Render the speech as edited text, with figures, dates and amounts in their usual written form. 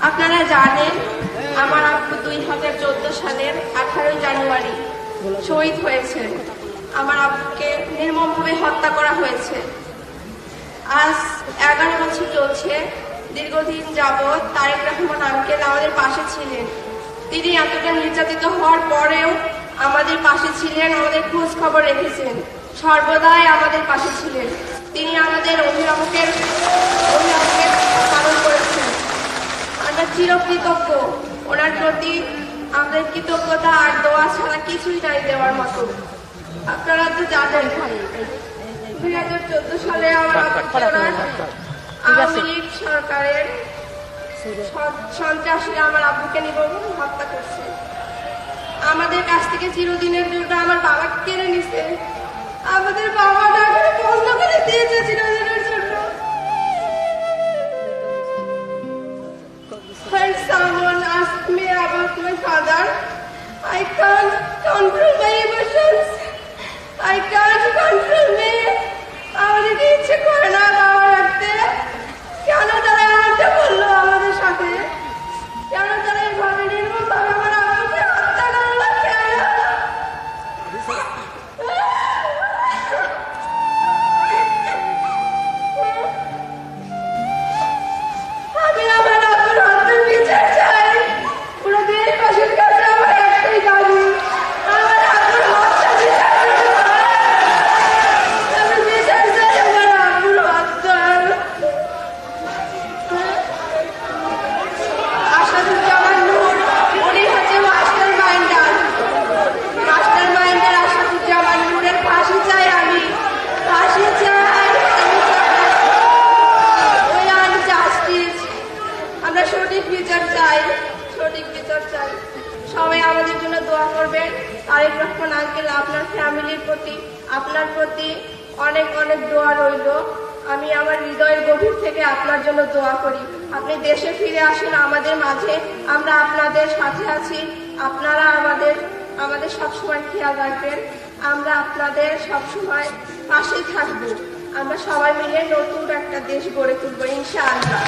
আপনারা জানেন আমার আব্বু 2014 সালের 18 জানুয়ারি শহীদ হয়েছে। আমার আব্বুকে নির্মমভাবে হত্যা করা হয়েছে। আজ 11 বছর চলছে। দীর্ঘদিন যাবৎ তারেক রহমান আঙ্কেল আমাদের পাশে ছিলেন। তিনি এতটা নির্যাতিত হওয়ার পরেও আমাদের পাশে ছিলেন, আমাদের খোঁজ খবর রেখেছেন, সর্বদাই আমাদের পাশে ছিলেন। তিনি আমাদের অভিভাবকের পালন করেছেন। আমরা চিরকৃতজ্ঞ ওনার প্রতি। আমাদের কৃতজ্ঞতা আর দোয়া ছাড়া কিছুই নাই দেওয়ার মতো। আপনারা তো জানেন 2014 সালে আমার আওয়ামী লীগ সরকারের সন্ত্রাসীরা আমার আব্বুকে নির্মমভাবে হত্যা করছে। আমাদের কাছ থেকে চিরদিনের জন্য আমার বাবাকে কেড়ে নিছে। আমাদের বাবাটা বন্ধ করে দিয়েছে চিরদিনের জন্য। When someone asks me about my father, I can't control my emotions. I can't control me. আমাদের ইচ্ছে করে না বাবা রাখতে। কেন তারা এমনটা করলো আমাদের সাথে? কেন তারা এভাবে নির্মমভাবে আমার আব্বুকে হত্যা করলো? কেন? আমি আমার আব্বুর হত্যার বিচার চাই। পুরো দেশবাসীর কাছে আমার একটাই দাবি, আমার আব্বুর হত্যা বিচার করতে হবে। আমি বিচার চাই আমার আব্বুর হত্যার। আসাদুজ্জামান নূর, উনি হচ্ছে মাস্টার মাইন্ডার আসাদুজ্জামান নূরের ফাঁসি চাই। আমি ফাঁসি চাই। ওই আনজাস্টিস, আমরা সঠিক বিচার চাই, সঠিক বিচার চাই। সবাই আমাদের জন্য দোয়া করবেন। তারেক রহমান আঙ্কেল, আপনার ফ্যামিলির প্রতি, আপনার প্রতি অনেক অনেক দোয়া রইল। আমি আমার হৃদয়ের গভীর থেকে আপনার জন্য দোয়া করি। আপনি দেশে ফিরে আসুন আমাদের মাঝে। আমরা আপনাদের সাথে আছি। আপনারা আমাদের সবসময় খেয়াল রাখবেন। আমরা আপনাদের সবসময় পাশে থাকবো। আমরা সবাই মিলে নতুন একটা দেশ গড়ে তুলবো ইনশাআল্লাহ।